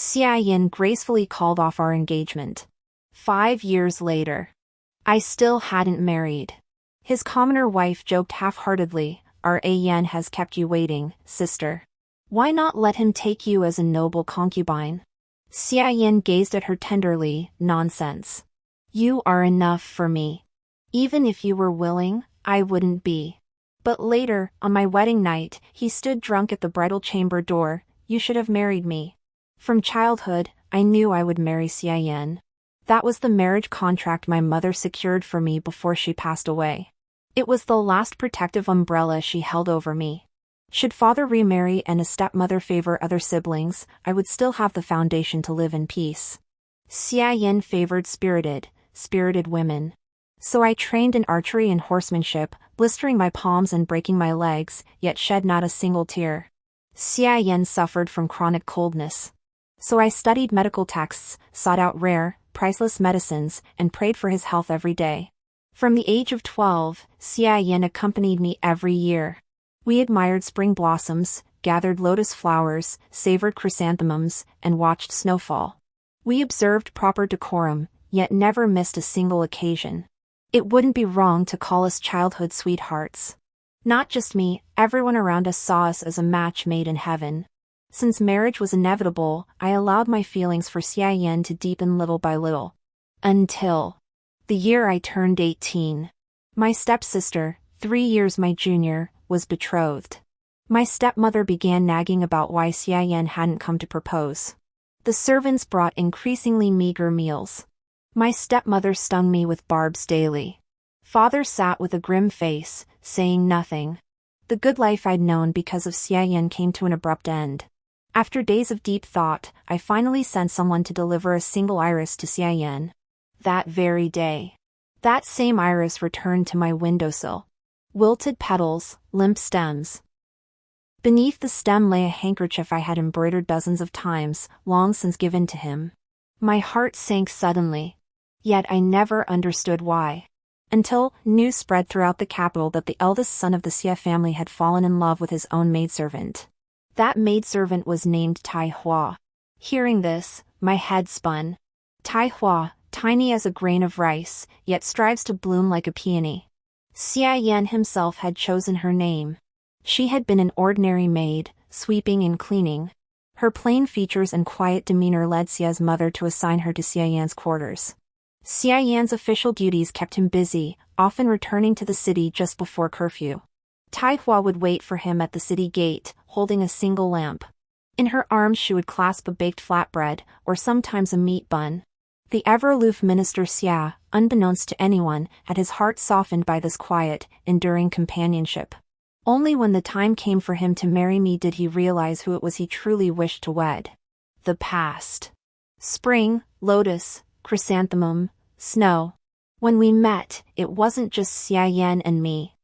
Xie Yan gracefully called off our engagement. 5 years later. I still hadn't married. His commoner wife joked half-heartedly, "Our Yan has kept you waiting, sister. Why not let him take you as a noble concubine?" Xie Yan gazed at her tenderly, "Nonsense. You are enough for me. Even if you were willing, I wouldn't be." But later, on my wedding night, he stood drunk at the bridal chamber door. "You should have married me. From childhood, I knew I would marry Xie Yan. That was the marriage contract my mother secured for me before she passed away. It was the last protective umbrella she held over me. Should father remarry and a stepmother favor other siblings, I would still have the foundation to live in peace." Xie Yan favored spirited women. So I trained in archery and horsemanship, blistering my palms and breaking my legs, yet shed not a single tear. Xie Yan suffered from chronic coldness. So I studied medical texts, sought out rare, priceless medicines, and prayed for his health every day. From the age of 12, Xie Yan accompanied me every year. We admired spring blossoms, gathered lotus flowers, savored chrysanthemums, and watched snowfall. We observed proper decorum, yet never missed a single occasion. It wouldn't be wrong to call us childhood sweethearts. Not just me, everyone around us saw us as a match made in heaven. Since marriage was inevitable, I allowed my feelings for Xie Yan to deepen little by little. Until the year I turned 18. My stepsister, 3 years my junior, was betrothed. My stepmother began nagging about why Xie Yan hadn't come to propose. The servants brought increasingly meager meals. My stepmother stung me with barbs daily. Father sat with a grim face, saying nothing. The good life I'd known because of Xie Yan came to an abrupt end. After days of deep thought, I finally sent someone to deliver a single iris to Xie Yan. That very day. That same iris returned to my windowsill. Wilted petals, limp stems. Beneath the stem lay a handkerchief I had embroidered dozens of times, long since given to him. My heart sank suddenly. Yet I never understood why. Until news spread throughout the capital that the eldest son of the Xie family had fallen in love with his own maidservant. That maidservant was named Tai Hua. Hearing this, my head spun. Tai Hua, tiny as a grain of rice, yet strives to bloom like a peony. Xie Yan himself had chosen her name. She had been an ordinary maid, sweeping and cleaning. Her plain features and quiet demeanor led Xie's mother to assign her to Xie Yan's quarters. Xie Yan's official duties kept him busy, often returning to the city just before curfew. Tai Hua would wait for him at the city gate, holding a single lamp. In her arms she would clasp a baked flatbread, or sometimes a meat bun. The ever-aloof minister Xie, unbeknownst to anyone, had his heart softened by this quiet, enduring companionship. Only when the time came for him to marry me did he realize who it was he truly wished to wed. The past. Spring, lotus, chrysanthemum, snow. When we met, it wasn't just Xie Yan and me.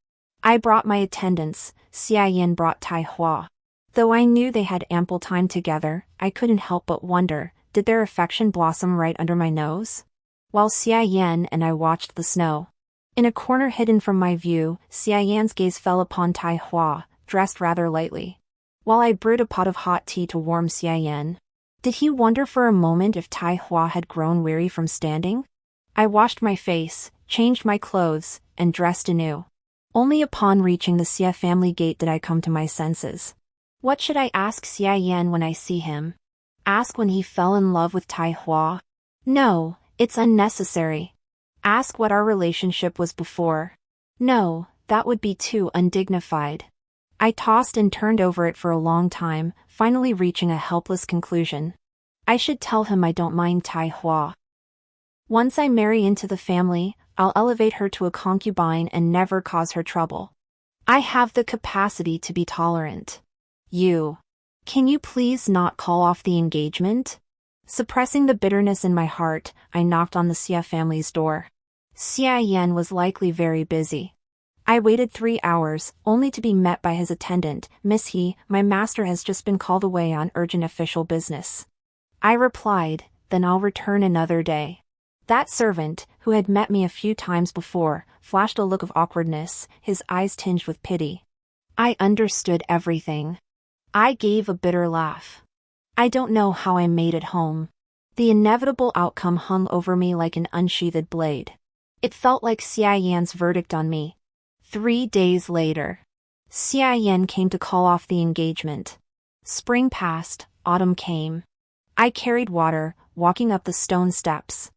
I brought my attendants, Xie Yan brought Tai Hua. Though I knew they had ample time together, I couldn't help but wonder, did their affection blossom right under my nose? While Xie Yan and I watched the snow. In a corner hidden from my view, Xie Yan's gaze fell upon Tai Hua, dressed rather lightly. While I brewed a pot of hot tea to warm Xie Yan. Did he wonder for a moment if Tai Hua had grown weary from standing? I washed my face, changed my clothes, and dressed anew. Only upon reaching the Xie family gate did I come to my senses. What should I ask Xie Yan when I see him? Ask when he fell in love with Tai Hua? No, it's unnecessary. Ask what our relationship was before? No, that would be too undignified. I tossed and turned over it for a long time, finally reaching a helpless conclusion. I should tell him I don't mind Tai Hua. Once I marry into the family, I'll elevate her to a concubine and never cause her trouble. I have the capacity to be tolerant. Can you please not call off the engagement? Suppressing the bitterness in my heart, I knocked on the Xie family's door. Xie Yan was likely very busy. I waited 3 hours, only to be met by his attendant. "Miss He, my master has just been called away on urgent official business." I replied, "Then I'll return another day." That servant, who had met me a few times before, flashed a look of awkwardness, his eyes tinged with pity. I understood everything. I gave a bitter laugh. I don't know how I made it home. The inevitable outcome hung over me like an unsheathed blade. It felt like Xie Yan's verdict on me. 3 days later, Xie Yan came to call off the engagement. Spring passed, autumn came. I carried water, walking up the stone steps.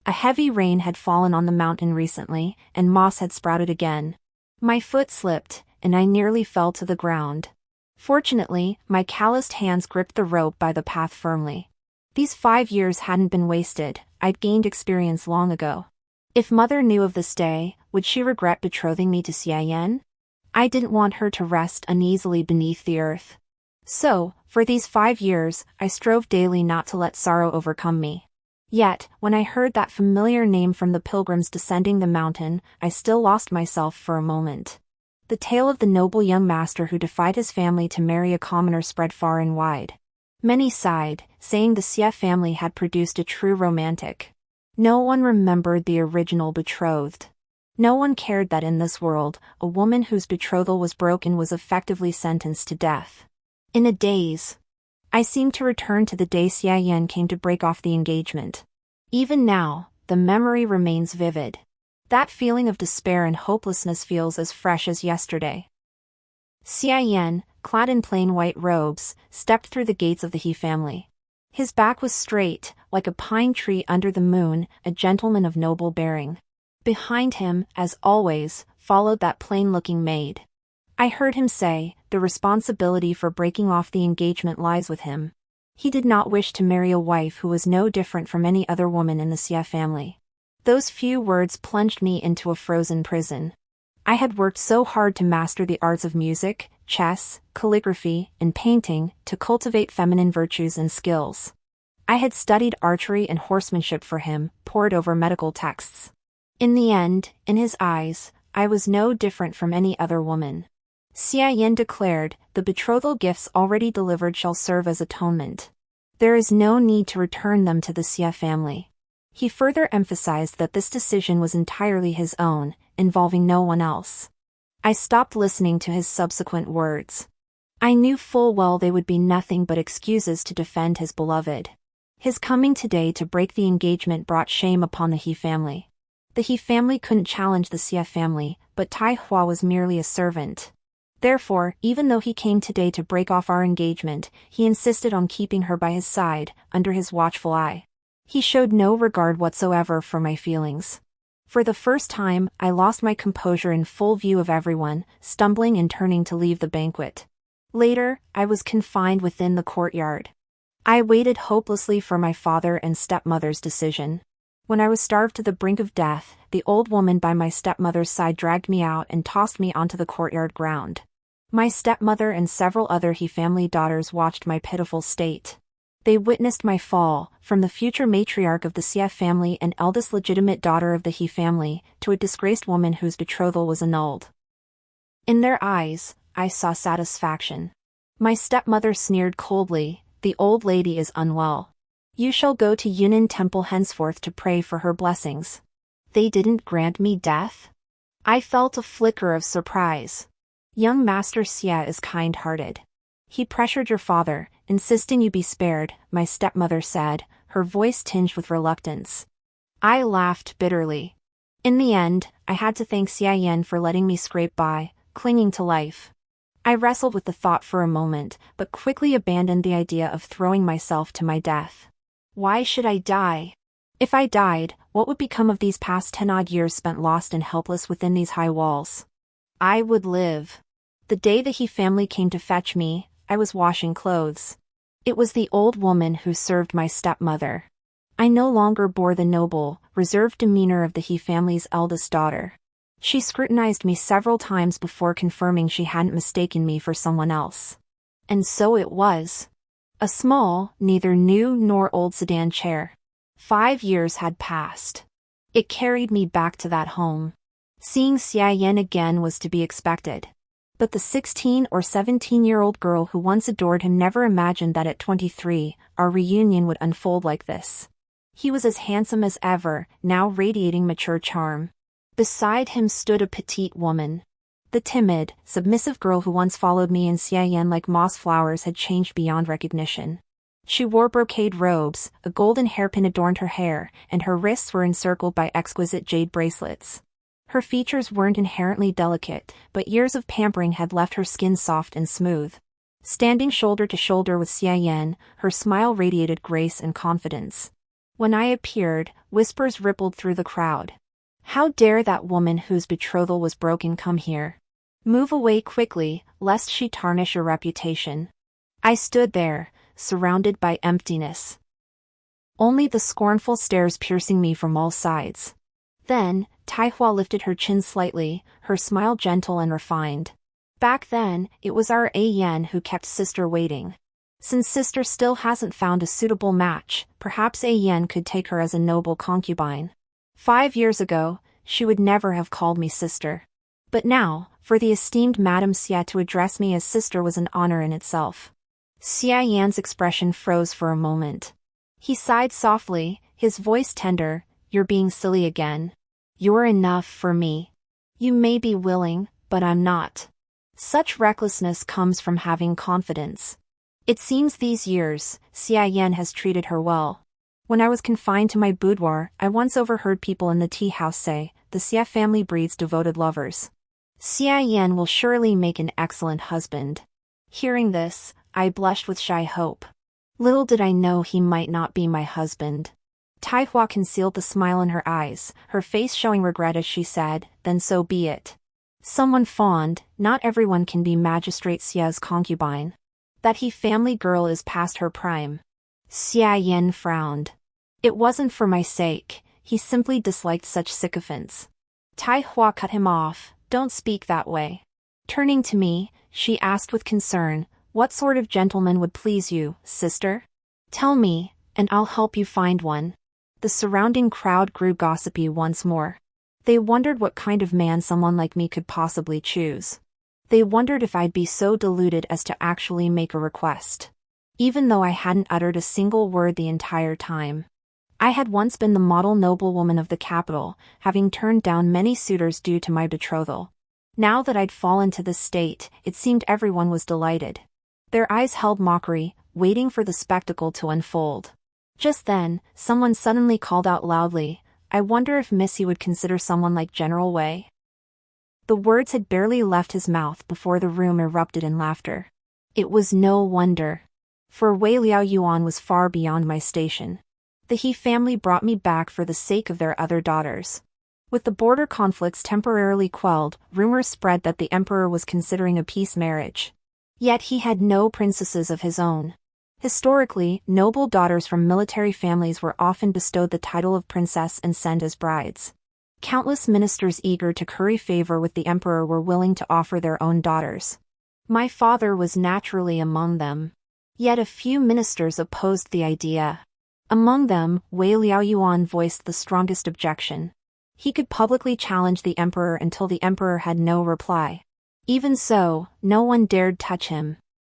A heavy rain had fallen on the mountain recently, and moss had sprouted again. My foot slipped, and I nearly fell to the ground. Fortunately, my calloused hands gripped the rope by the path firmly. These 5 years hadn't been wasted. I'd gained experience long ago. If Mother knew of this day, would she regret betrothing me to Xie Yan? I didn't want her to rest uneasily beneath the earth. So, for these 5 years, I strove daily not to let sorrow overcome me. Yet, when I heard that familiar name from the pilgrims descending the mountain, I still lost myself for a moment. The tale of the noble young master who defied his family to marry a commoner spread far and wide. Many sighed, saying the Xie family had produced a true romantic. No one remembered the original betrothed. No one cared that in this world, a woman whose betrothal was broken was effectively sentenced to death. In a daze, I seemed to return to the day Xie Yan came to break off the engagement. Even now, the memory remains vivid. That feeling of despair and hopelessness feels as fresh as yesterday. Xie Yan, clad in plain white robes, stepped through the gates of the He family. His back was straight, like a pine tree under the moon, a gentleman of noble bearing. Behind him, as always, followed that plain-looking maid. I heard him say, the responsibility for breaking off the engagement lies with him. He did not wish to marry a wife who was no different from any other woman in the Xie family. Those few words plunged me into a frozen prison. I had worked so hard to master the arts of music, chess, calligraphy, and painting, to cultivate feminine virtues and skills. I had studied archery and horsemanship for him, pored over medical texts. In the end, in his eyes, I was no different from any other woman. Xie Yan declared, the betrothal gifts already delivered shall serve as atonement. There is no need to return them to the Xie family. He further emphasized that this decision was entirely his own, involving no one else. I stopped listening to his subsequent words. I knew full well they would be nothing but excuses to defend his beloved. His coming today to break the engagement brought shame upon the He family. The He family couldn't challenge the Xie family, but Tai Hua was merely a servant. Therefore, even though he came today to break off our engagement, he insisted on keeping her by his side, under his watchful eye. He showed no regard whatsoever for my feelings. For the first time, I lost my composure in full view of everyone, stumbling and turning to leave the banquet. Later, I was confined within the courtyard. I waited hopelessly for my father and stepmother's decision. When I was starved to the brink of death, the old woman by my stepmother's side dragged me out and tossed me onto the courtyard ground. My stepmother and several other He family daughters watched my pitiful state. They witnessed my fall, from the future matriarch of the Xie family and eldest legitimate daughter of the He family, to a disgraced woman whose betrothal was annulled. In their eyes, I saw satisfaction. My stepmother sneered coldly, the old lady is unwell. You shall go to Yunnan temple henceforth to pray for her blessings. They didn't grant me death? I felt a flicker of surprise. Young Master Xie is kind-hearted. He pressured your father, insisting you be spared, my stepmother said, her voice tinged with reluctance. I laughed bitterly. In the end, I had to thank Xie Yan for letting me scrape by, clinging to life. I wrestled with the thought for a moment, but quickly abandoned the idea of throwing myself to my death. Why should I die? If I died, what would become of these past 10-odd years spent lost and helpless within these high walls? I would live. The day the He family came to fetch me, I was washing clothes. It was the old woman who served my stepmother. I no longer bore the noble, reserved demeanor of the He family's eldest daughter. She scrutinized me several times before confirming she hadn't mistaken me for someone else. And so it was. A small, neither new nor old sedan chair. 5 years had passed. It carried me back to that home. Seeing Xie Yan again was to be expected. But the 16 or 17-year-old girl who once adored him never imagined that at 23, our reunion would unfold like this. He was as handsome as ever, now radiating mature charm. Beside him stood a petite woman. The timid, submissive girl who once followed me and Xie Yan like moss flowers had changed beyond recognition. She wore brocade robes, a golden hairpin adorned her hair, and her wrists were encircled by exquisite jade bracelets. Her features weren't inherently delicate, but years of pampering had left her skin soft and smooth. Standing shoulder to shoulder with Xie Yan, her smile radiated grace and confidence. When I appeared, whispers rippled through the crowd. How dare that woman whose betrothal was broken come here? Move away quickly, lest she tarnish your reputation. I stood there, surrounded by emptiness. Only the scornful stares piercing me from all sides. Then, Tai Hua lifted her chin slightly, her smile gentle and refined. Back then, it was our Xie Yan who kept sister waiting. Since sister still hasn't found a suitable match, perhaps Xie Yan could take her as a noble concubine. 5 years ago, she would never have called me sister. But now, for the esteemed Madame Xie to address me as sister was an honor in itself. Xie Yan's expression froze for a moment. He sighed softly, his voice tender, "You're being silly again. You're enough for me. You may be willing, but I'm not." Such recklessness comes from having confidence. It seems these years, Xie Yan has treated her well. When I was confined to my boudoir, I once overheard people in the tea house say, "The Xie family breeds devoted lovers." Xie Yan will surely make an excellent husband. Hearing this, I blushed with shy hope. Little did I know he might not be my husband. Tai Hua concealed the smile in her eyes, her face showing regret as she said, "Then so be it. Someone fond, not everyone can be Magistrate Xie's concubine. That he family girl is past her prime." Xie Yan frowned. It wasn't for my sake, he simply disliked such sycophants. Tai Hua cut him off, "Don't speak that way." Turning to me, she asked with concern, "What sort of gentleman would please you, sister? Tell me, and I'll help you find one." The surrounding crowd grew gossipy once more. They wondered what kind of man someone like me could possibly choose. They wondered if I'd be so deluded as to actually make a request. Even though I hadn't uttered a single word the entire time. I had once been the model noblewoman of the capital, having turned down many suitors due to my betrothal. Now that I'd fallen to this state, it seemed everyone was delighted. Their eyes held mockery, waiting for the spectacle to unfold. Just then, someone suddenly called out loudly, "I wonder if Missy would consider someone like General Wei." The words had barely left his mouth before the room erupted in laughter. It was no wonder. For Wei Liao Yuan was far beyond my station. The He family brought me back for the sake of their other daughters. With the border conflicts temporarily quelled, rumors spread that the emperor was considering a peace marriage. Yet he had no princesses of his own. Historically, noble daughters from military families were often bestowed the title of princess and sent as brides. Countless ministers eager to curry favor with the emperor were willing to offer their own daughters. My father was naturally among them. Yet a few ministers opposed the idea. Among them, Wei Liao Yuan voiced the strongest objection. He could publicly challenge the emperor until the emperor had no reply. Even so, no one dared touch him.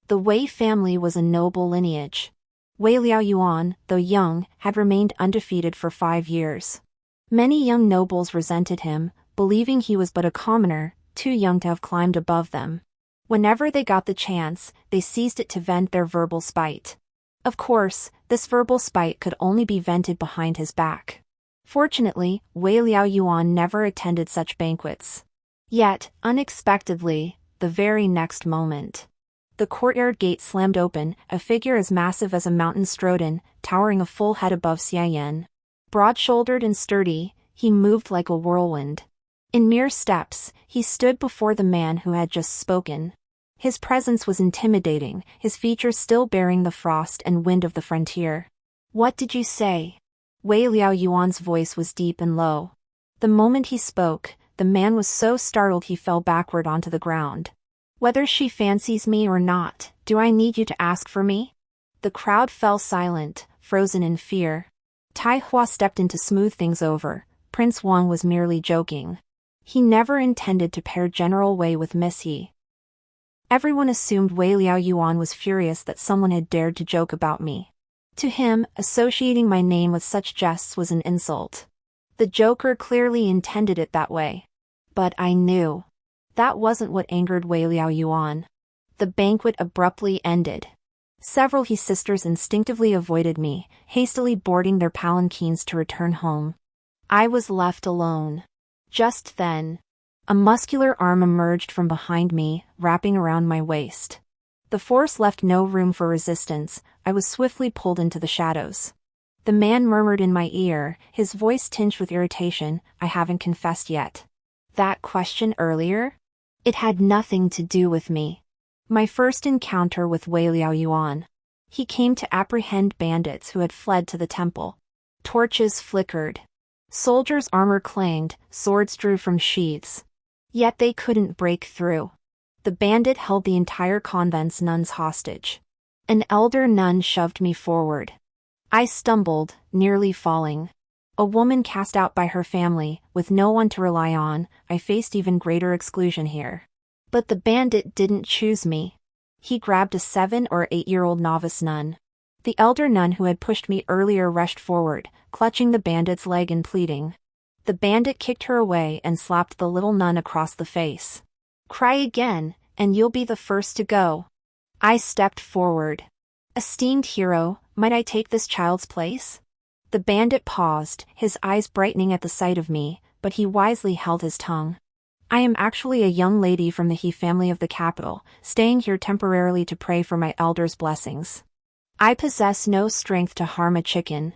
The Wei family was a noble lineage. Wei Liao Yuan, though young, had remained undefeated for 5 years. Many young nobles resented him, believing he was but a commoner, too young to have climbed above them. Whenever they got the chance, they seized it to vent their verbal spite. Of course, this verbal spite could only be vented behind his back. Fortunately, Wei Liao Yuan never attended such banquets. Yet, unexpectedly, the very next moment, the courtyard gate slammed open, a figure as massive as a mountain strode in, towering a full head above Xie Yan. Broad-shouldered and sturdy, he moved like a whirlwind. In mere steps, he stood before the man who had just spoken. His presence was intimidating, his features still bearing the frost and wind of the frontier. "What did you say?" Wei Liao Yuan's voice was deep and low. The moment he spoke, the man was so startled he fell backward onto the ground. "Whether she fancies me or not, do I need you to ask for me?" The crowd fell silent, frozen in fear. Tai Hua stepped in to smooth things over. Prince Wang was merely joking. He never intended to pair General Wei with Miss He. Everyone assumed Wei Liao Yuan was furious that someone had dared to joke about me. To him, associating my name with such jests was an insult. The joker clearly intended it that way. But I knew. That wasn't what angered Wei Liao Yuan. The banquet abruptly ended. Several He sisters instinctively avoided me, hastily boarding their palanquins to return home. I was left alone. Just then, a muscular arm emerged from behind me, wrapping around my waist. The force left no room for resistance. I was swiftly pulled into the shadows. The man murmured in my ear, his voice tinged with irritation, "I haven't confessed yet." That question earlier? It had nothing to do with me. My first encounter with Wei Liaoyuan. He came to apprehend bandits who had fled to the temple. Torches flickered. Soldiers' armor clanged, swords drew from sheaths. Yet they couldn't break through. The bandit held the entire convent's nuns hostage. An elder nun shoved me forward. I stumbled, nearly falling. A woman cast out by her family, with no one to rely on, I faced even greater exclusion here. But the bandit didn't choose me. He grabbed a 7 or 8-year-old novice nun. The elder nun who had pushed me earlier rushed forward, clutching the bandit's leg and pleading. The bandit kicked her away and slapped the little nun across the face. "Cry again, and you'll be the first to go." I stepped forward. "Esteemed hero, might I take this child's place?" The bandit paused, his eyes brightening at the sight of me, but he wisely held his tongue. "I am actually a young lady from the He family of the capital, staying here temporarily to pray for my elders' blessings. I possess no strength to harm a chicken.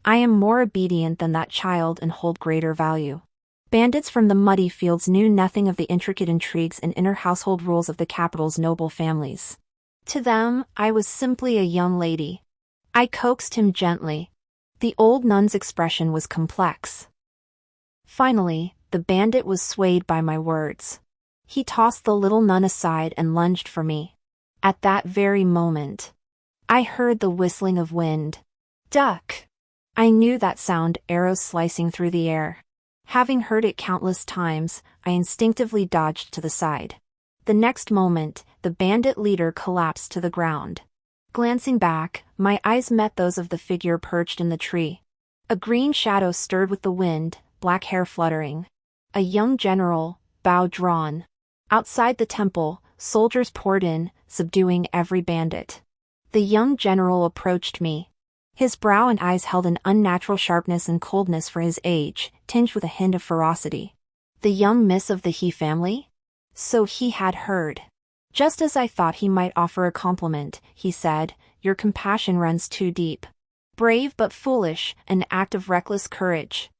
I am more obedient than that child and hold greater value." Bandits from the muddy fields knew nothing of the intricate intrigues and inner household rules of the capital's noble families. To them, I was simply a young lady. I coaxed him gently. The old nun's expression was complex. Finally, the bandit was swayed by my words. He tossed the little nun aside and lunged for me. At that very moment, I heard the whistling of wind. Duck! I knew that sound, arrows slicing through the air. Having heard it countless times, I instinctively dodged to the side. The next moment, the bandit leader collapsed to the ground. Glancing back, my eyes met those of the figure perched in the tree. A green shadow stirred with the wind, black hair fluttering. A young general, bow drawn. Outside the temple, soldiers poured in, subduing every bandit. The young general approached me. His brow and eyes held an unnatural sharpness and coldness for his age, tinged with a hint of ferocity. The young miss of the He family? So he had heard. Just as I thought he might offer a compliment, he said, "Your compassion runs too deep. Brave but foolish, an act of reckless courage."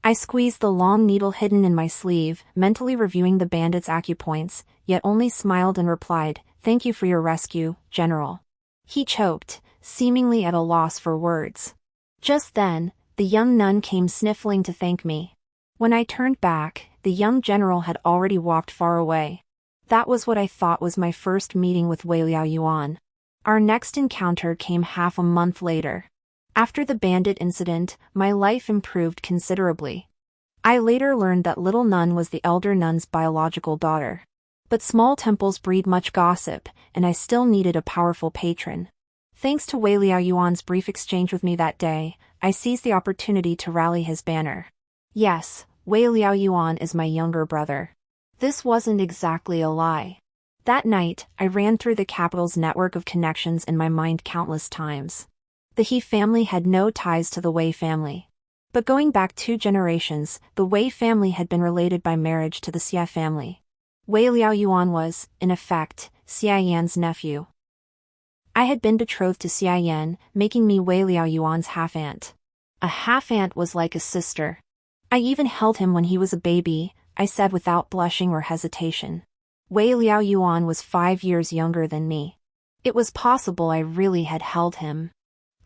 I squeezed the long needle hidden in my sleeve, mentally reviewing the bandit's acupoints, yet only smiled and replied, "Thank you for your rescue, General." He choked, seemingly at a loss for words. Just then, the young nun came sniffling to thank me. When I turned back, the young general had already walked far away. That was what I thought was my first meeting with Wei Liaoyuan. Our next encounter came half a month later. After the bandit incident, my life improved considerably. I later learned that little nun was the elder nun's biological daughter. But small temples breed much gossip, and I still needed a powerful patron. Thanks to Wei Liaoyuan's brief exchange with me that day, I seized the opportunity to rally his banner. Yes, Wei Liaoyuan is my younger brother. This wasn't exactly a lie. That night, I ran through the capital's network of connections in my mind countless times. The He family had no ties to the Wei family. But going back 2 generations, the Wei family had been related by marriage to the Xie family. Wei Liaoyuan was, in effect, Xie Yan's nephew. I had been betrothed to Xie Yan, making me Wei Liaoyuan's half-aunt. A half-aunt was like a sister. I even held him when he was a baby, I said without blushing or hesitation. Wei Liaoyuan was 5 years younger than me. It was possible I really had held him.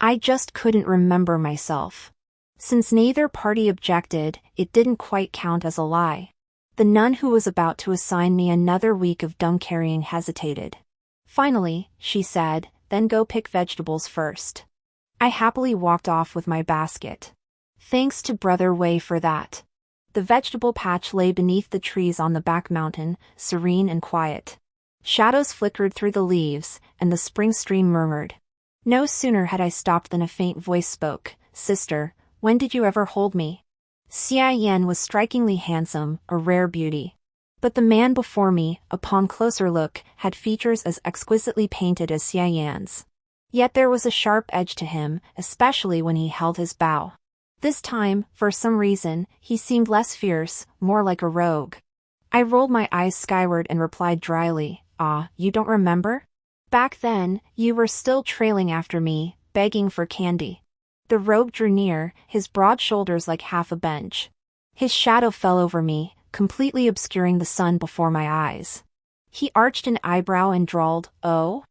I just couldn't remember myself. Since neither party objected, it didn't quite count as a lie. The nun who was about to assign me another week of dung carrying hesitated. Finally, she said, "Then go pick vegetables first." I happily walked off with my basket. Thanks to Brother Wei for that. The vegetable patch lay beneath the trees on the back mountain, serene and quiet. Shadows flickered through the leaves, and the spring stream murmured. No sooner had I stopped than a faint voice spoke, "Sister, when did you ever hold me?" Xie Yan was strikingly handsome, a rare beauty. But the man before me, upon closer look, had features as exquisitely painted as Xie Yan's. Yet there was a sharp edge to him, especially when he held his bow. This time, for some reason, he seemed less fierce, more like a rogue. I rolled my eyes skyward and replied dryly, "Ah, you don't remember? Back then, you were still trailing after me, begging for candy." The rogue drew near, his broad shoulders like half a bench. His shadow fell over me, completely obscuring the sun before my eyes. He arched an eyebrow and drawled, "Oh?"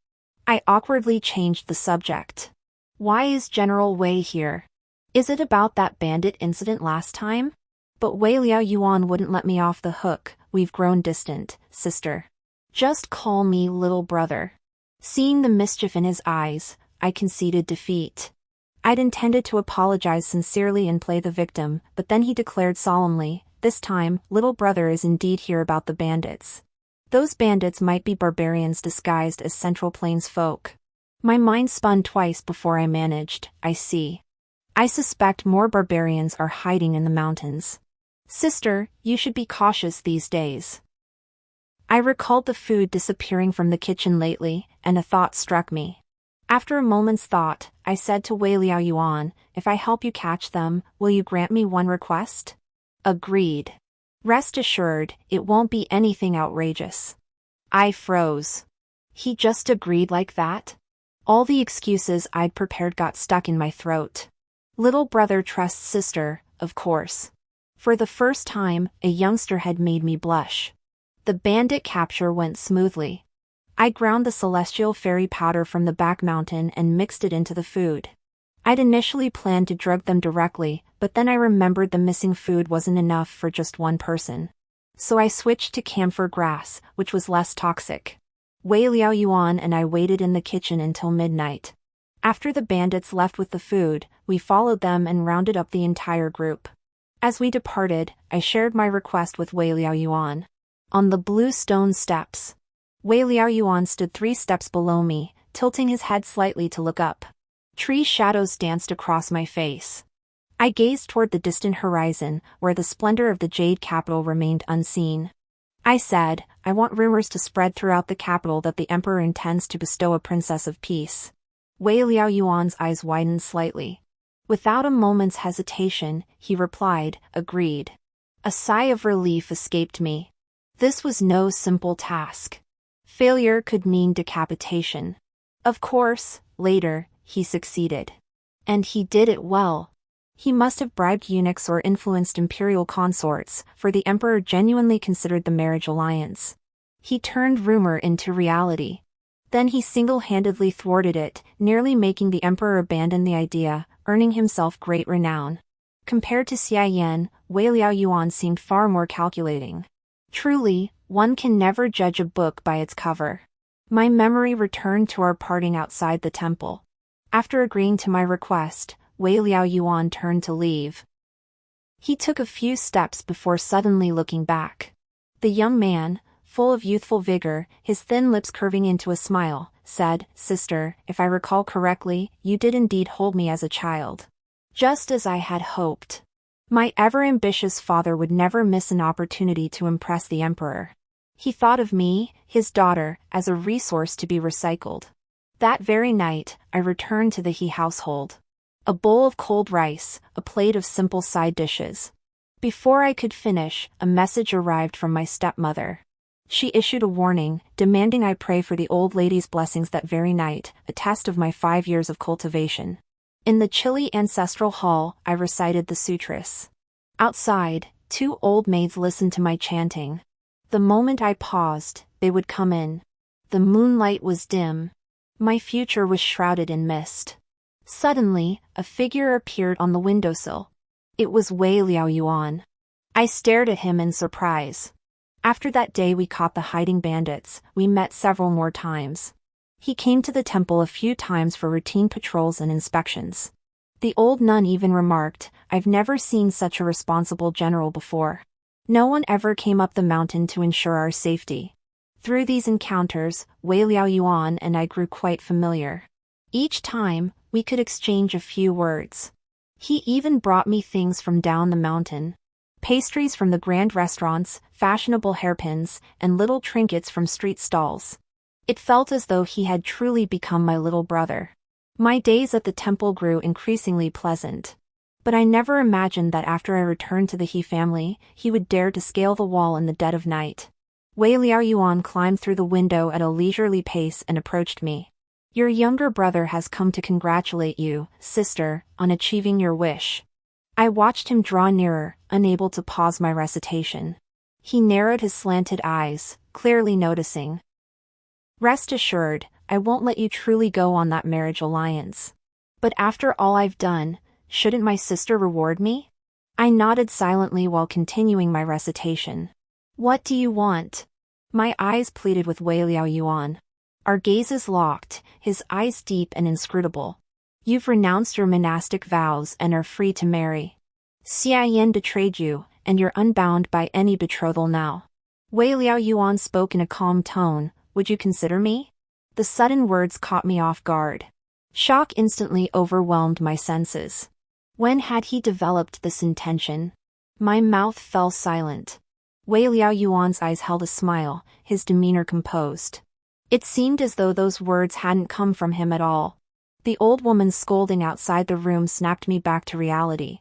I awkwardly changed the subject. "Why is General Wei here? Is it about that bandit incident last time?" But Wei Liao Yuan wouldn't let me off the hook. "We've grown distant, sister. Just call me little brother." Seeing the mischief in his eyes, I conceded defeat. I'd intended to apologize sincerely and play the victim, but then he declared solemnly, "This time, little brother is indeed here about the bandits. Those bandits might be barbarians disguised as Central Plains folk." My mind spun twice before I managed, "I see. I suspect more barbarians are hiding in the mountains. Sister, you should be cautious these days." I recalled the food disappearing from the kitchen lately, and a thought struck me. After a moment's thought, I said to Wei Liao Yuan, "If I help you catch them, will you grant me one request?" "Agreed. Rest assured, it won't be anything outrageous." I froze. He just agreed like that? All the excuses I'd prepared got stuck in my throat. Little brother trusts sister, of course. For the first time, a youngster had made me blush. The bandit capture went smoothly. I ground the celestial fairy powder from the back mountain and mixed it into the food. I'd initially planned to drug them directly, but then I remembered the missing food wasn't enough for just one person. So I switched to camphor grass, which was less toxic. Wei Liao Yuan and I waited in the kitchen until midnight. After the bandits left with the food, we followed them and rounded up the entire group. As we departed, I shared my request with Wei Liao Yuan. On the blue stone steps, Wei Liao Yuan stood 3 steps below me, tilting his head slightly to look up. Tree shadows danced across my face. I gazed toward the distant horizon, where the splendor of the Jade capital remained unseen. I said, "I want rumors to spread throughout the capital that the emperor intends to bestow a princess of peace." Wei Liao Yuan's eyes widened slightly. Without a moment's hesitation, he replied, "Agreed." A sigh of relief escaped me. This was no simple task. Failure could mean decapitation. Of course, later, he succeeded. And he did it well. He must have bribed eunuchs or influenced imperial consorts, for the emperor genuinely considered the marriage alliance. He turned rumor into reality. Then he single-handedly thwarted it, nearly making the emperor abandon the idea, earning himself great renown. Compared to Xie Yan, Wei Liao Yuan seemed far more calculating. Truly, one can never judge a book by its cover. My memory returned to our parting outside the temple. After agreeing to my request, Wei Liao Yuan turned to leave. He took a few steps before suddenly looking back. The young man, full of youthful vigor, his thin lips curving into a smile, said, "Sister, if I recall correctly, you did indeed hold me as a child. Just as I had hoped. My ever-ambitious father would never miss an opportunity to impress the emperor. He thought of me, his daughter, as a resource to be recycled." That very night, I returned to the He household. A bowl of cold rice, a plate of simple side dishes. Before I could finish, a message arrived from my stepmother. She issued a warning, demanding I pray for the old lady's blessings that very night, a test of my 5 years of cultivation. In the chilly ancestral hall, I recited the sutras. Outside, 2 old maids listened to my chanting. The moment I paused, they would come in. The moonlight was dim. My future was shrouded in mist. Suddenly, a figure appeared on the windowsill. It was Wei Liao Yuan. I stared at him in surprise. After that day we caught the hiding bandits, we met several more times. He came to the temple a few times for routine patrols and inspections. The old nun even remarked, "I've never seen such a responsible general before." No one ever came up the mountain to ensure our safety. Through these encounters, Wei Liao Yuan and I grew quite familiar. Each time, we could exchange a few words. He even brought me things from down the mountain. Pastries from the grand restaurants, fashionable hairpins, and little trinkets from street stalls. It felt as though he had truly become my little brother. My days at the temple grew increasingly pleasant. But I never imagined that after I returned to the He family, he would dare to scale the wall in the dead of night. Wei Liaoyuan climbed through the window at a leisurely pace and approached me. Your younger brother has come to congratulate you, sister, on achieving your wish. I watched him draw nearer, unable to pause my recitation. He narrowed his slanted eyes, clearly noticing. Rest assured, I won't let you truly go on that marriage alliance. But after all I've done, shouldn't my sister reward me? I nodded silently while continuing my recitation. What do you want? My eyes pleaded with Wei Liaoyuan. Our gazes locked, his eyes deep and inscrutable. You've renounced your monastic vows and are free to marry. Xie Yan betrayed you, and you're unbound by any betrothal now. Wei Liaoyuan spoke in a calm tone. Would you consider me? The sudden words caught me off guard. Shock instantly overwhelmed my senses. When had he developed this intention? My mouth fell silent. Wei Liaoyuan's eyes held a smile, his demeanor composed. It seemed as though those words hadn't come from him at all. The old woman's scolding outside the room snapped me back to reality.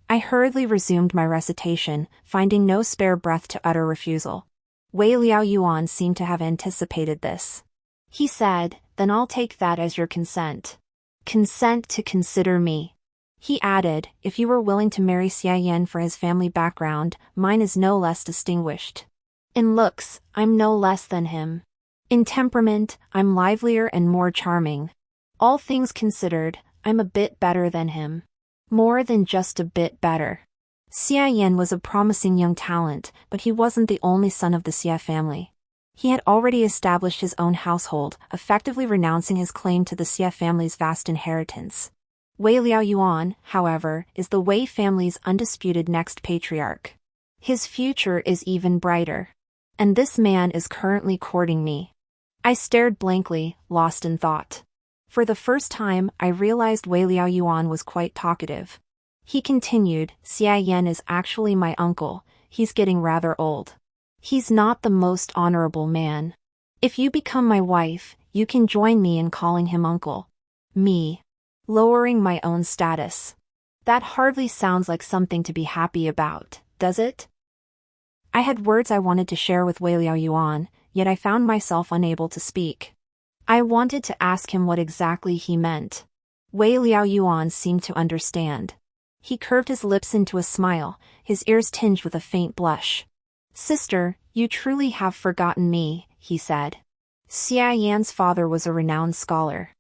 I hurriedly resumed my recitation, finding no spare breath to utter refusal. Wei Liaoyuan seemed to have anticipated this. He said, then I'll take that as your consent. Consent to consider me. He added, if you were willing to marry Xie Yan for his family background, mine is no less distinguished. In looks, I'm no less than him. In temperament, I'm livelier and more charming. All things considered, I'm a bit better than him. More than just a bit better. Xie Yan was a promising young talent, but he wasn't the only son of the Xie family. He had already established his own household, effectively renouncing his claim to the Xie family's vast inheritance. Wei Liaoyuan, however, is the Wei family's undisputed next patriarch. His future is even brighter. And this man is currently courting me. I stared blankly, lost in thought. For the first time, I realized Wei Liaoyuan was quite talkative. He continued, Xie Yan is actually my uncle, he's getting rather old. He's not the most honorable man. If you become my wife, you can join me in calling him uncle. Me. Lowering my own status. That hardly sounds like something to be happy about, does it? I had words I wanted to share with Wei Liaoyuan, yet I found myself unable to speak. I wanted to ask him what exactly he meant. Wei Liaoyuan seemed to understand. He curved his lips into a smile, his ears tinged with a faint blush. Sister, you truly have forgotten me, he said. Xie Yan's father was a renowned scholar.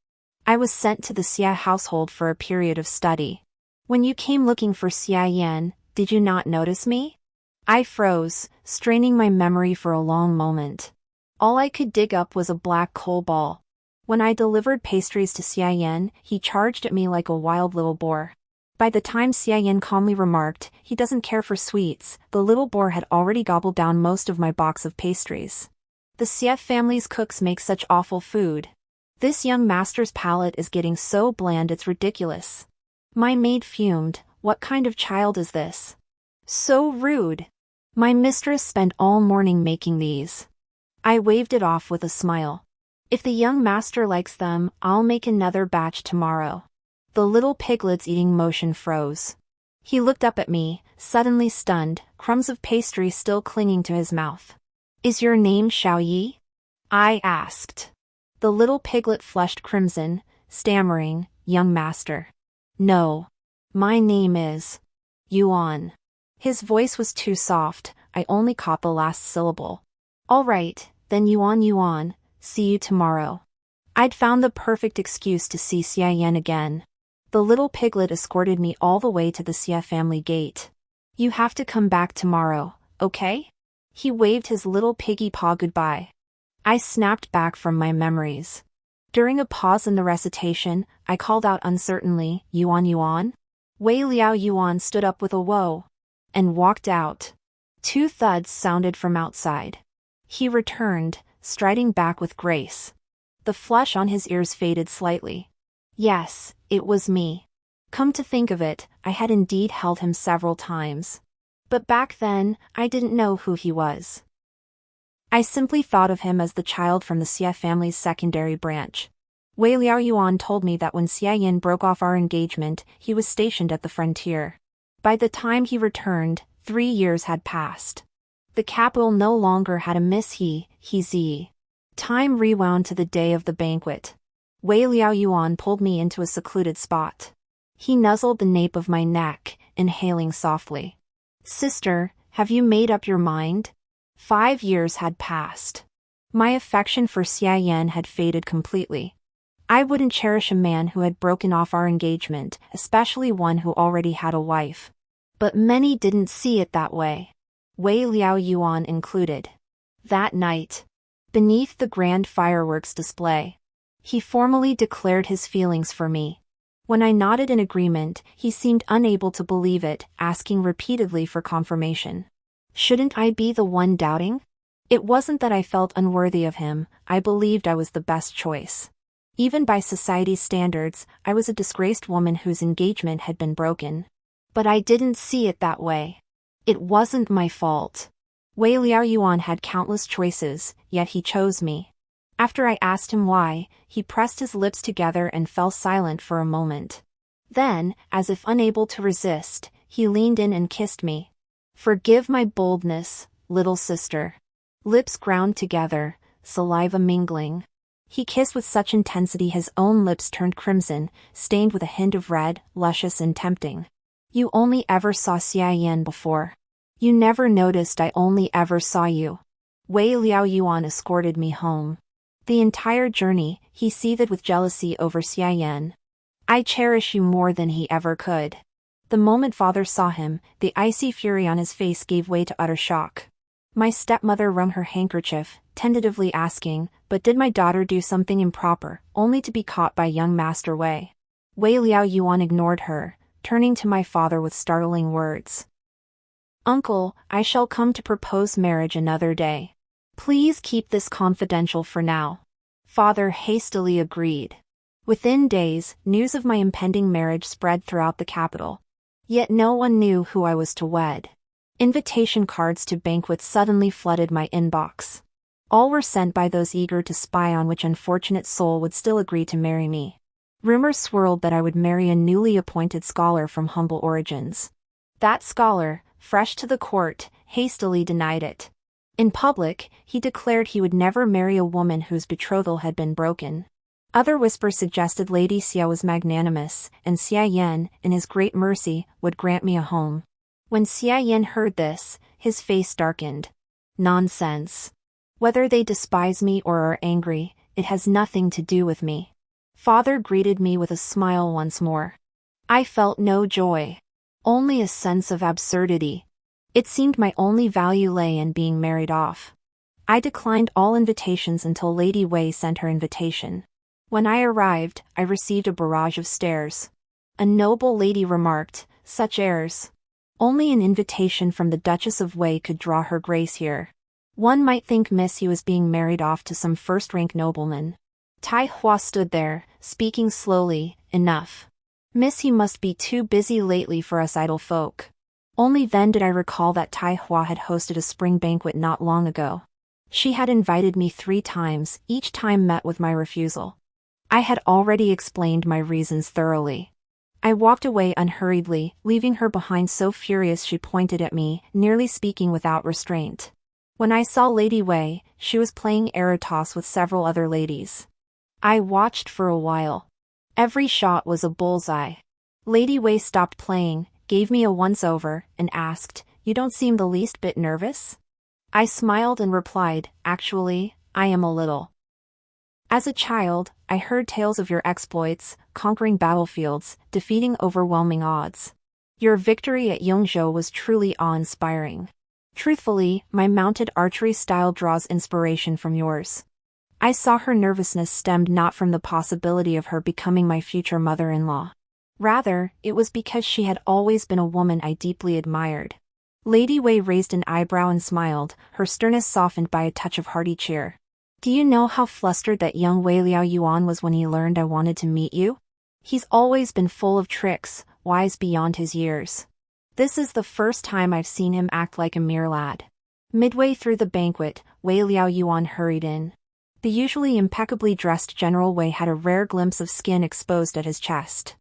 I was sent to the Xie household for a period of study. When you came looking for Xie Yan, did you not notice me? I froze, straining my memory for a long moment. All I could dig up was a black coal ball. When I delivered pastries to Xie Yan, he charged at me like a wild little boar. By the time Xie Yan calmly remarked, he doesn't care for sweets, the little boar had already gobbled down most of my box of pastries. The Xie family's cooks make such awful food. This young master's palate is getting so bland it's ridiculous. My maid fumed, what kind of child is this? So rude. My mistress spent all morning making these. I waved it off with a smile. If the young master likes them, I'll make another batch tomorrow. The little piglet's eating motion froze. He looked up at me, suddenly stunned, crumbs of pastry still clinging to his mouth. Is your name Xiaoyi? I asked. The little piglet flushed crimson, stammering, young master. No. My name is Yuan. His voice was too soft, I only caught the last syllable. All right, then Yuan, see you tomorrow. I'd found the perfect excuse to see Xie Yan again. The little piglet escorted me all the way to the Xie family gate. You have to come back tomorrow, okay? He waved his little piggy paw goodbye. I snapped back from my memories. During a pause in the recitation, I called out uncertainly, Yuan? Wei Liaoyuan stood up with a whoa. And walked out. 2 thuds sounded from outside. He returned, striding back with grace. The flush on his ears faded slightly. Yes, it was me. Come to think of it, I had indeed held him several times. But back then, I didn't know who he was. I simply thought of him as the child from the Xie family's secondary branch. Wei Liaoyuan told me that when Xie Yan broke off our engagement, he was stationed at the frontier. By the time he returned, 3 years had passed. The capital no longer had a Miss He. Time rewound to the day of the banquet. Wei Liaoyuan pulled me into a secluded spot. He nuzzled the nape of my neck, inhaling softly. Sister, have you made up your mind? 5 years had passed. My affection for Xie Yan had faded completely. I wouldn't cherish a man who had broken off our engagement, especially one who already had a wife. But many didn't see it that way. Wei Liaoyuan included. That night, beneath the grand fireworks display, he formally declared his feelings for me. When I nodded in agreement, he seemed unable to believe it, asking repeatedly for confirmation. Shouldn't I be the one doubting? It wasn't that I felt unworthy of him, I believed I was the best choice. Even by society's standards, I was a disgraced woman whose engagement had been broken. But I didn't see it that way. It wasn't my fault. Wei Liaoyuan had countless choices, yet he chose me. After I asked him why, he pressed his lips together and fell silent for a moment. Then, as if unable to resist, he leaned in and kissed me. Forgive my boldness, little sister. Lips ground together, saliva mingling. He kissed with such intensity his own lips turned crimson, stained with a hint of red, luscious and tempting. You only ever saw Xie Yan before. You never noticed I only ever saw you. Wei Liaoyuan escorted me home. The entire journey, he seethed with jealousy over Xie Yan. I cherish you more than he ever could. The moment father saw him, the icy fury on his face gave way to utter shock. My stepmother wrung her handkerchief, tentatively asking, but did my daughter do something improper, only to be caught by young Master Wei? Wei Liaoyuan ignored her, turning to my father with startling words. Uncle, I shall come to propose marriage another day. Please keep this confidential for now. Father hastily agreed. Within days, news of my impending marriage spread throughout the capital. Yet no one knew who I was to wed. Invitation cards to banquets suddenly flooded my inbox. All were sent by those eager to spy on which unfortunate soul would still agree to marry me. Rumors swirled that I would marry a newly appointed scholar from humble origins. That scholar, fresh to the court, hastily denied it. In public, he declared he would never marry a woman whose betrothal had been broken. Other whispers suggested Lady Xie was magnanimous, and Xie Yan, in his great mercy, would grant me a home. When Xie Yan heard this, his face darkened. Nonsense. Whether they despise me or are angry, it has nothing to do with me. Father greeted me with a smile once more. I felt no joy. Only a sense of absurdity. It seemed my only value lay in being married off. I declined all invitations until Lady Wei sent her invitation. When I arrived, I received a barrage of stares. A noble lady remarked, "Such airs. Only an invitation from the Duchess of Wei could draw her grace here. One might think Miss He was being married off to some first-rank nobleman." Tai Hua stood there, speaking slowly, "Enough. Miss He must be too busy lately for us idle folk." Only then did I recall that Tai Hua had hosted a spring banquet not long ago. She had invited me 3 times, each time met with my refusal. I had already explained my reasons thoroughly. I walked away unhurriedly, leaving her behind so furious she pointed at me, nearly speaking without restraint. When I saw Lady Wei, she was playing air-toss with several other ladies. I watched for a while. Every shot was a bullseye. Lady Wei stopped playing, gave me a once-over, and asked, "You don't seem the least bit nervous?" I smiled and replied, "Actually, I am a little." As a child, I heard tales of your exploits, conquering battlefields, defeating overwhelming odds. Your victory at Yongzhou was truly awe-inspiring. Truthfully, my mounted archery style draws inspiration from yours. I saw her nervousness stemmed not from the possibility of her becoming my future mother-in-law. Rather, it was because she had always been a woman I deeply admired. Lady Wei raised an eyebrow and smiled, her sternness softened by a touch of hearty cheer. Do you know how flustered that young Wei Liaoyuan was when he learned I wanted to meet you? He's always been full of tricks, wise beyond his years. This is the first time I've seen him act like a mere lad. Midway through the banquet, Wei Liaoyuan hurried in. The usually impeccably dressed General Wei had a rare glimpse of skin exposed at his chest.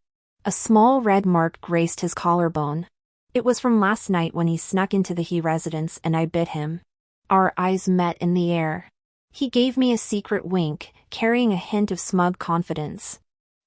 A small red mark graced his collarbone. It was from last night when he snuck into the He residence and I bit him. Our eyes met in the air. He gave me a secret wink, carrying a hint of smug confidence.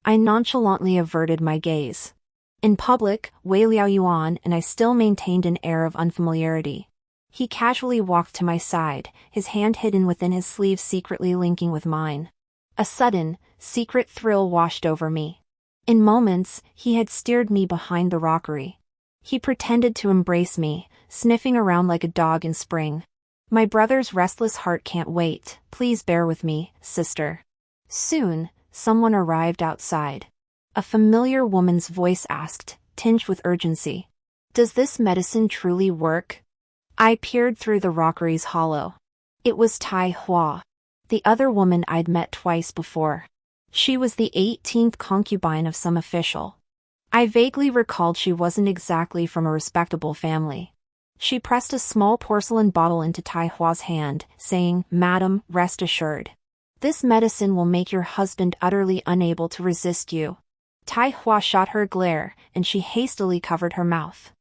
I nonchalantly averted my gaze. In public, Wei Liaoyuan and I still maintained an air of unfamiliarity. He casually walked to my side, his hand hidden within his sleeve secretly linking with mine. A sudden, secret thrill washed over me. In moments, he had steered me behind the rockery. He pretended to embrace me, sniffing around like a dog in spring. My brother's restless heart can't wait, please bear with me, sister. Soon, someone arrived outside. A familiar woman's voice asked, tinged with urgency. Does this medicine truly work? I peered through the rockery's hollow. It was Tai Hua, the other woman I'd met twice before. She was the 18th concubine of some official. I vaguely recalled she wasn't exactly from a respectable family. She pressed a small porcelain bottle into Tai Hua's hand, saying, "Madam, rest assured. This medicine will make your husband utterly unable to resist you." Tai Hua shot her a glare, and she hastily covered her mouth.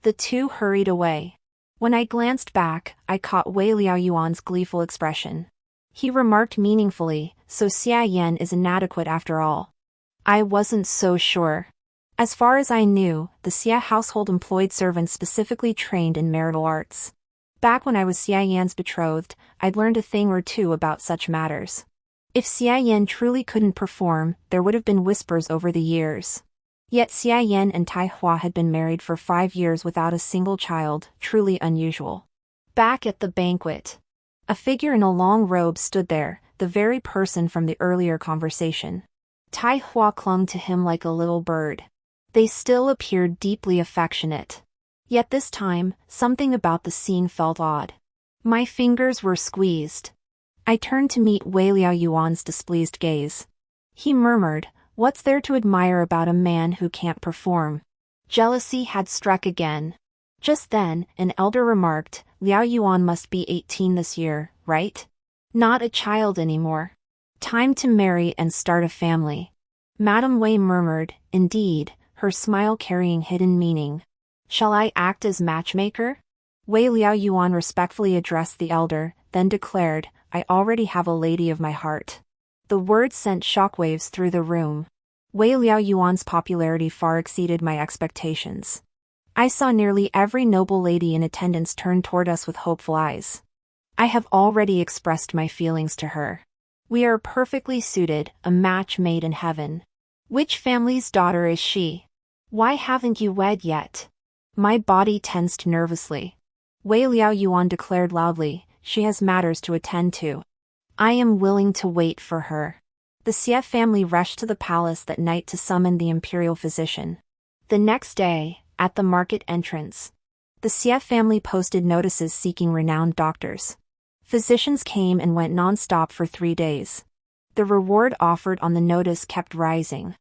The two hurried away. When I glanced back, I caught Wei Liaoyuan's gleeful expression. He remarked meaningfully, "So Xie Yan is inadequate after all." I wasn't so sure. As far as I knew, the Xie household employed servants specifically trained in marital arts. Back when I was Xie Yan's betrothed, I'd learned a thing or two about such matters. If Xie Yan truly couldn't perform, there would have been whispers over the years. Yet Xie Yan and Tai Hua had been married for 5 years without a single child, truly unusual. Back at the banquet, a figure in a long robe stood there, the very person from the earlier conversation. Tai Hua clung to him like a little bird. They still appeared deeply affectionate. Yet this time, something about the scene felt odd. My fingers were squeezed. I turned to meet Wei Liaoyuan's displeased gaze. He murmured, "What's there to admire about a man who can't perform?" Jealousy had struck again. Just then, an elder remarked, "Liaoyuan must be 18 this year, right? Not a child anymore. Time to marry and start a family." Madame Wei murmured, "Indeed," her smile carrying hidden meaning. "Shall I act as matchmaker?" Wei Liaoyuan respectfully addressed the elder, then declared, "I already have a lady of my heart." The words sent shockwaves through the room. Wei Liaoyuan's popularity far exceeded my expectations. I saw nearly every noble lady in attendance turn toward us with hopeful eyes. I have already expressed my feelings to her. We are perfectly suited, a match made in heaven. Which family's daughter is she? Why haven't you wed yet? My body tensed nervously. Wei Liaoyuan declared loudly, "She has matters to attend to. I am willing to wait for her." The Xie family rushed to the palace that night to summon the imperial physician. The next day, at the market entrance, the Xie family posted notices seeking renowned doctors. Physicians came and went non-stop for 3 days. The reward offered on the notice kept rising.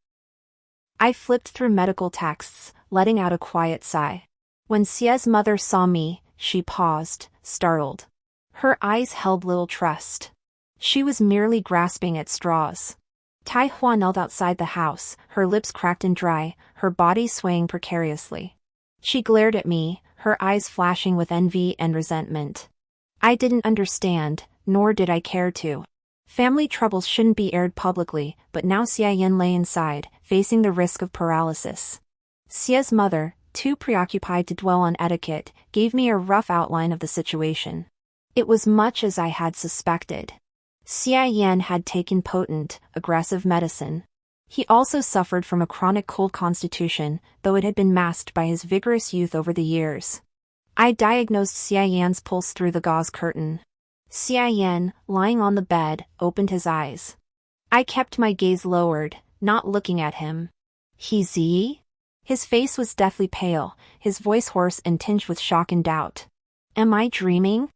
I flipped through medical texts, letting out a quiet sigh. When Xie's mother saw me, she paused, startled. Her eyes held little trust. She was merely grasping at straws. Tai Hua knelt outside the house, her lips cracked and dry, her body swaying precariously. She glared at me, her eyes flashing with envy and resentment. I didn't understand, nor did I care to. Family troubles shouldn't be aired publicly, but now Xie Yan lay inside, facing the risk of paralysis. Xie's mother, too preoccupied to dwell on etiquette, gave me a rough outline of the situation. It was much as I had suspected. Xie Yan had taken potent, aggressive medicine. He also suffered from a chronic cold constitution, though it had been masked by his vigorous youth over the years. I diagnosed Xie Yan's pulse through the gauze curtain. Xie Yan, lying on the bed, opened his eyes. I kept my gaze lowered, not looking at him. Xie? His face was deathly pale, his voice hoarse and tinged with shock and doubt. Am I dreaming?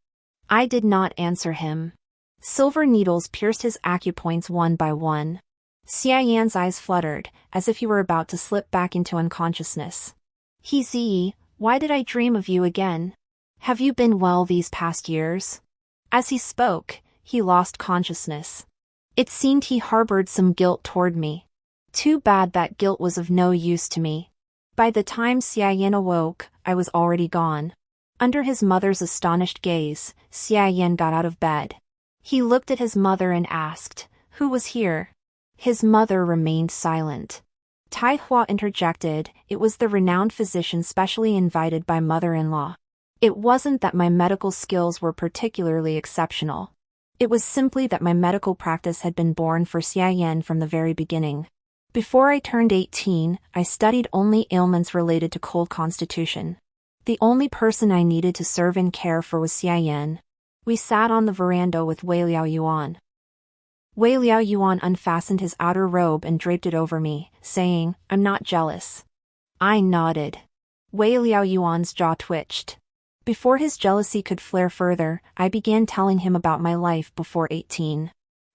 I did not answer him. Silver needles pierced his acupoints one by one. Xie Yan's eyes fluttered, as if he were about to slip back into unconsciousness. Xie, why did I dream of you again? Have you been well these past years? As he spoke, he lost consciousness. It seemed he harbored some guilt toward me. Too bad that guilt was of no use to me. By the time Xie Yan awoke, I was already gone. Under his mother's astonished gaze, Xie Yan got out of bed. He looked at his mother and asked, "Who was here?" His mother remained silent. Tai Hua interjected, "It was the renowned physician specially invited by mother-in-law. It wasn't that my medical skills were particularly exceptional. It was simply that my medical practice had been born for Xie Yan from the very beginning. Before I turned 18, I studied only ailments related to cold constitution. The only person I needed to serve and care for was Xie Yan." We sat on the veranda with Wei Liao Yuan. Wei Liao Yuan unfastened his outer robe and draped it over me, saying, "I'm not jealous." I nodded. Wei Liao Yuan's jaw twitched. Before his jealousy could flare further, I began telling him about my life before 18.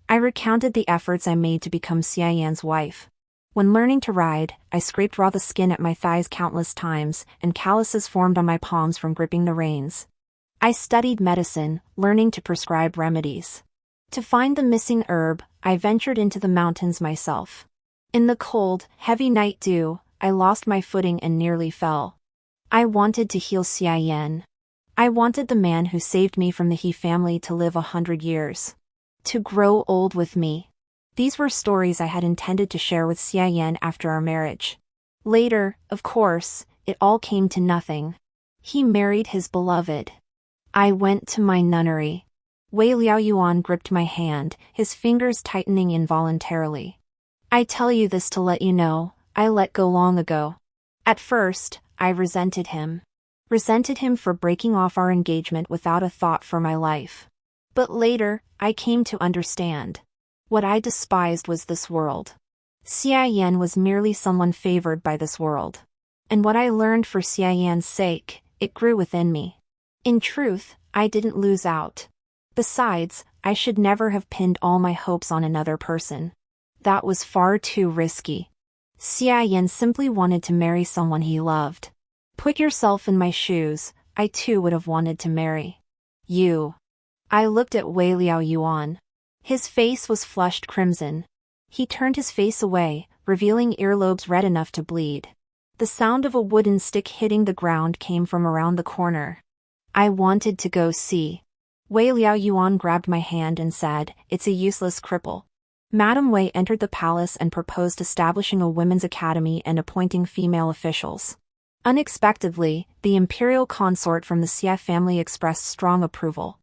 I recounted the efforts I made to become Xie Yan's wife. When learning to ride, I scraped raw the skin at my thighs countless times, and calluses formed on my palms from gripping the reins. I studied medicine, learning to prescribe remedies. To find the missing herb, I ventured into the mountains myself. In the cold, heavy night dew, I lost my footing and nearly fell. I wanted to heal Xie Yan. I wanted the man who saved me from the He family to live 100 years. To grow old with me. These were stories I had intended to share with Xie Yan after our marriage. Later, of course, it all came to nothing. He married his beloved. I went to my nunnery. Wei Liao Yuan gripped my hand, his fingers tightening involuntarily. "I tell you this to let you know, I let go long ago. At first, I resented him. Resented him for breaking off our engagement without a thought for my life. But later, I came to understand. What I despised was this world. Xie Yan was merely someone favored by this world. And what I learned for Xie Yan's sake, it grew within me. In truth, I didn't lose out. Besides, I should never have pinned all my hopes on another person. That was far too risky. Xie Yan simply wanted to marry someone he loved. Put yourself in my shoes, I too would have wanted to marry you." I looked at Wei Liao Yuan. His face was flushed crimson. He turned his face away, revealing earlobes red enough to bleed. The sound of a wooden stick hitting the ground came from around the corner. I wanted to go see. Wei Liao Yuan grabbed my hand and said, "It's a useless cripple." Madame Wei entered the palace and proposed establishing a women's academy and appointing female officials. Unexpectedly, the imperial consort from the Xie family expressed strong approval.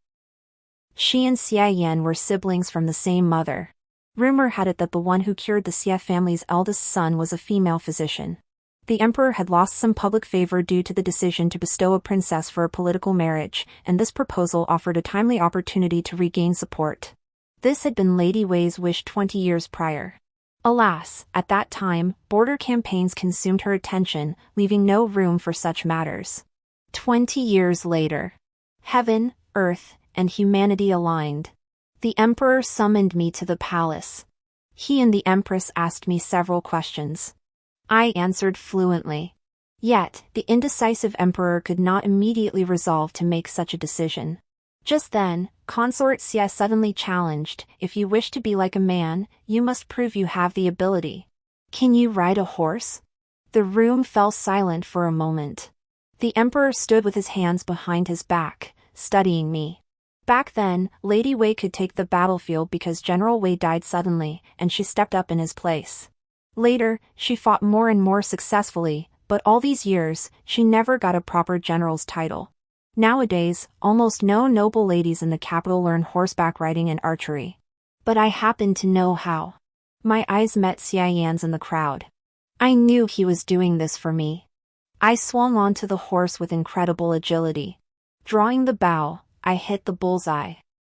She and Xie Yan were siblings from the same mother. Rumor had it that the one who cured the Xie family's eldest son was a female physician. The emperor had lost some public favor due to the decision to bestow a princess for a political marriage, and this proposal offered a timely opportunity to regain support. This had been Lady Wei's wish 20 years prior. Alas, at that time, border campaigns consumed her attention, leaving no room for such matters. 20 years later. Heaven, earth, and humanity aligned. The emperor summoned me to the palace. He and the empress asked me several questions. I answered fluently. Yet, the indecisive emperor could not immediately resolve to make such a decision. Just then, Consort Xie suddenly challenged, "If you wish to be like a man, you must prove you have the ability. Can you ride a horse?" The room fell silent for a moment. The emperor stood with his hands behind his back, studying me. Back then, Lady Wei could take the battlefield because General Wei died suddenly, and she stepped up in his place. Later, she fought more and more successfully, but all these years, she never got a proper general's title. Nowadays, almost no noble ladies in the capital learn horseback riding and archery. But I happened to know how. My eyes met Xie Yan's in the crowd. I knew he was doing this for me. I swung onto the horse with incredible agility. Drawing the bow, I hit the bullseye.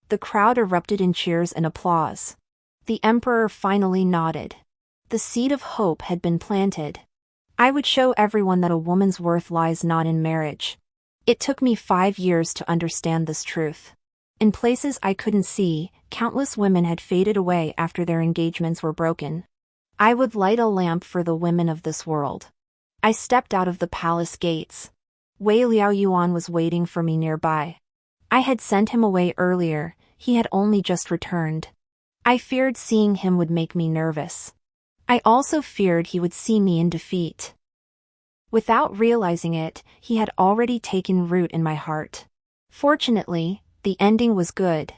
The crowd erupted in cheers and applause. The emperor finally nodded. The seed of hope had been planted. I would show everyone that a woman's worth lies not in marriage. It took me 5 years to understand this truth. In places I couldn't see, countless women had faded away after their engagements were broken. I would light a lamp for the women of this world. I stepped out of the palace gates. Wei Liao Yuan was waiting for me nearby. I had sent him away earlier. He had only just returned. I feared seeing him would make me nervous. I also feared he would see me in defeat. Without realizing it, he had already taken root in my heart. Fortunately, the ending was good.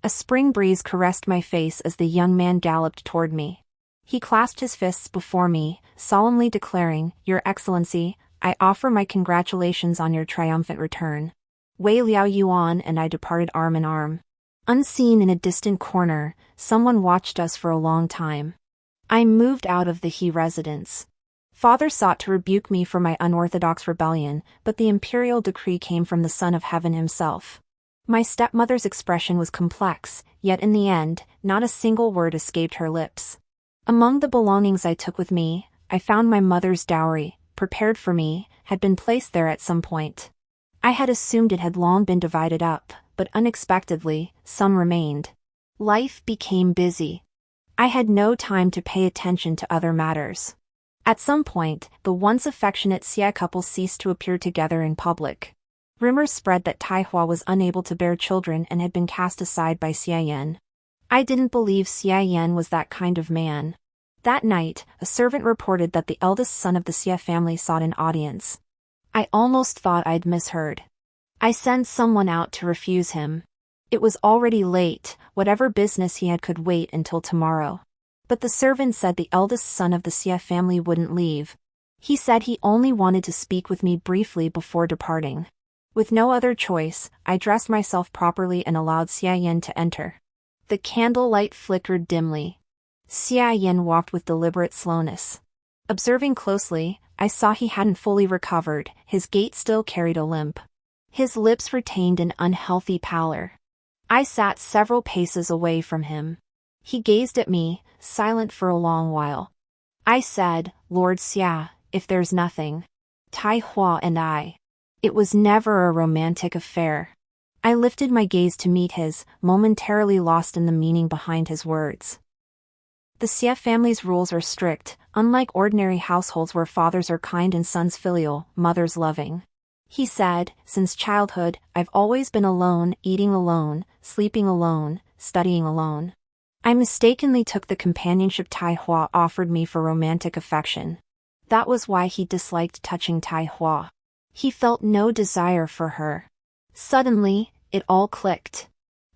A spring breeze caressed my face as the young man galloped toward me. He clasped his fists before me, solemnly declaring, "Your Excellency, I offer my congratulations on your triumphant return." Wei Liao Yuan and I departed arm in arm. Unseen in a distant corner, someone watched us for a long time. I moved out of the He residence. Father sought to rebuke me for my unorthodox rebellion, but the imperial decree came from the Son of Heaven himself. My stepmother's expression was complex, yet in the end, not a single word escaped her lips. Among the belongings I took with me, I found my mother's dowry, prepared for me, had been placed there at some point. I had assumed it had long been divided up, but unexpectedly, some remained. Life became busy. I had no time to pay attention to other matters. At some point, the once affectionate Xie couple ceased to appear together in public. Rumors spread that Tai Hua was unable to bear children and had been cast aside by Xie Yan. I didn't believe Xie Yan was that kind of man. That night, a servant reported that the eldest son of the Xie family sought an audience. I almost thought I'd misheard. I sent someone out to refuse him. It was already late, whatever business he had could wait until tomorrow. But the servant said the eldest son of the Xie family wouldn't leave. He said he only wanted to speak with me briefly before departing. With no other choice, I dressed myself properly and allowed Xie Yan to enter. The candlelight flickered dimly. Xie Yan walked with deliberate slowness. Observing closely, I saw he hadn't fully recovered, his gait still carried a limp. His lips retained an unhealthy pallor. I sat several paces away from him. He gazed at me, silent for a long while. I said, "Lord Xia, if there's nothing. Tai Hua and I. It was never a romantic affair." I lifted my gaze to meet his, momentarily lost in the meaning behind his words. The Xie family's rules are strict, unlike ordinary households where fathers are kind and sons filial, mothers loving. He said, "Since childhood, I've always been alone, eating alone, sleeping alone, studying alone. I mistakenly took the companionship Tai Hua offered me for romantic affection. That was why he disliked touching Tai Hua. He felt no desire for her." Suddenly, it all clicked.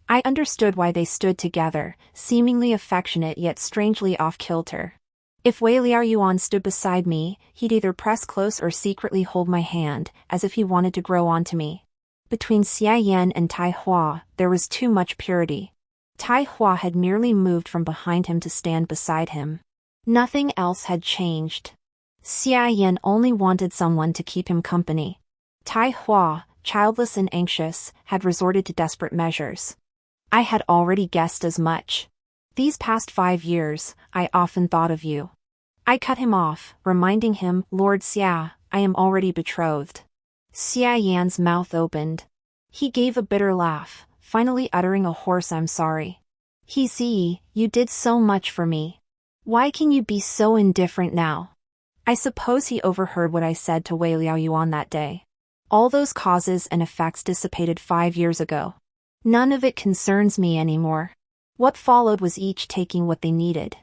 I understood why they stood together, seemingly affectionate yet strangely off-kilter. If Wei Liao Yuan stood beside me, he'd either press close or secretly hold my hand, as if he wanted to grow onto me. Between Xie Yan and Tai Hua, there was too much purity. Tai Hua had merely moved from behind him to stand beside him. Nothing else had changed. Xie Yan only wanted someone to keep him company. Tai Hua, childless and anxious, had resorted to desperate measures. I had already guessed as much. These past 5 years, I often thought of you. I cut him off, reminding him, "Lord Xia, I am already betrothed." Xie Yan's mouth opened. He gave a bitter laugh, finally uttering a hoarse "I'm sorry." "Xie, you did so much for me. Why can you be so indifferent now?" I suppose he overheard what I said to Wei Liao Yuan that day. All those causes and effects dissipated 5 years ago. None of it concerns me anymore. What followed was each taking what they needed.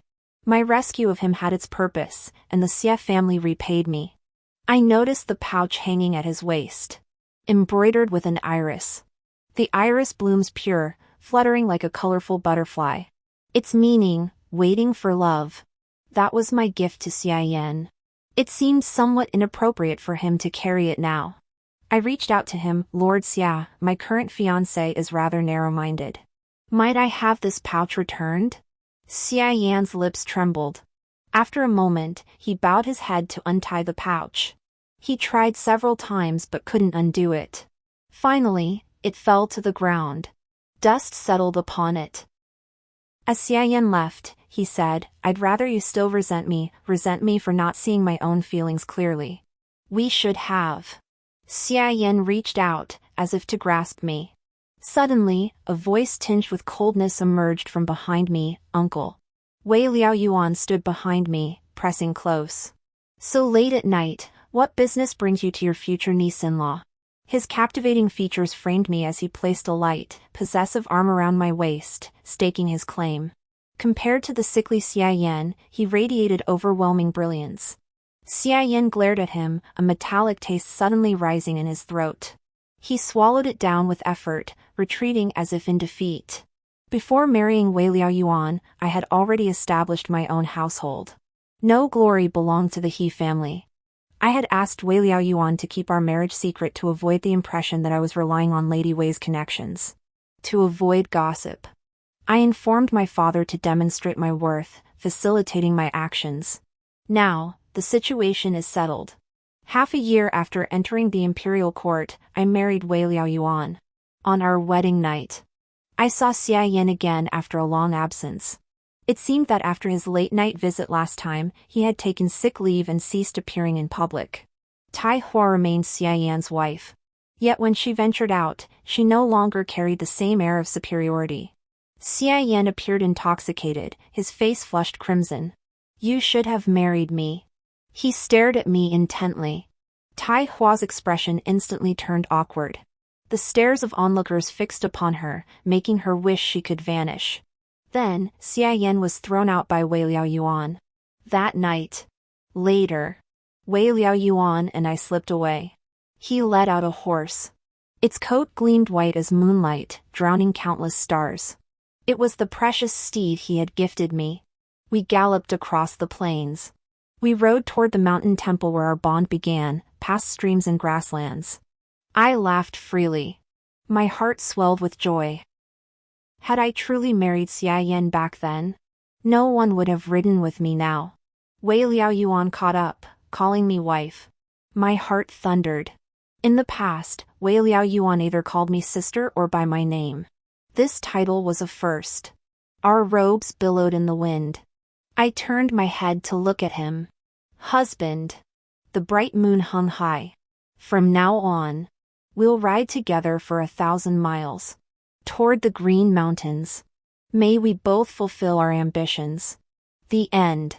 My rescue of him had its purpose, and the Xie family repaid me. I noticed the pouch hanging at his waist. Embroidered with an iris. The iris blooms pure, fluttering like a colorful butterfly. Its meaning, waiting for love. That was my gift to Xie Yan. It seemed somewhat inappropriate for him to carry it now. I reached out to him, "Lord Xia, my current fiance is rather narrow-minded. Might I have this pouch returned?" Xie Yan's lips trembled. After a moment, he bowed his head to untie the pouch. He tried several times but couldn't undo it. Finally, it fell to the ground. Dust settled upon it. As Xie Yan left, he said, "I'd rather you still resent me for not seeing my own feelings clearly. We should have." Xie Yan reached out, as if to grasp me. Suddenly, a voice tinged with coldness emerged from behind me, "Uncle." Wei Liao Yuan stood behind me, pressing close. "So late at night, what business brings you to your future niece-in-law?" His captivating features framed me as he placed a light, possessive arm around my waist, staking his claim. Compared to the sickly Xie Yan, he radiated overwhelming brilliance. Xie Yan glared at him, a metallic taste suddenly rising in his throat. He swallowed it down with effort, retreating as if in defeat. Before marrying Wei Liao Yuan, I had already established my own household. No glory belonged to the He family. I had asked Wei Liao Yuan to keep our marriage secret to avoid the impression that I was relying on Lady Wei's connections. To avoid gossip. I informed my father to demonstrate my worth, facilitating my actions. Now, the situation is settled. Half a year after entering the imperial court, I married Wei Liao Yuan. On our wedding night, I saw Xie Yan again after a long absence. It seemed that after his late-night visit last time, he had taken sick leave and ceased appearing in public. Tai Hua remained Xie Yan's wife. Yet when she ventured out, she no longer carried the same air of superiority. Xie Yan appeared intoxicated, his face flushed crimson. "You should have married me." He stared at me intently. Tai Hua's expression instantly turned awkward. The stares of onlookers fixed upon her, making her wish she could vanish. Then, Xie Yan was thrown out by Wei Liao Yuan. That night. Later. Wei Liao Yuan and I slipped away. He led out a horse. Its coat gleamed white as moonlight, drowning countless stars. It was the precious steed he had gifted me. We galloped across the plains. We rode toward the mountain temple where our bond began, past streams and grasslands. I laughed freely. My heart swelled with joy. Had I truly married Xie Yan back then, no one would have ridden with me now. Wei Liao Yuan caught up, calling me wife. My heart thundered. In the past, Wei Liao Yuan either called me sister or by my name. This title was a first. Our robes billowed in the wind. I turned my head to look at him. Husband. The bright moon hung high. From now on, we'll ride together for 1,000 miles. Toward the green mountains. May we both fulfill our ambitions. The end.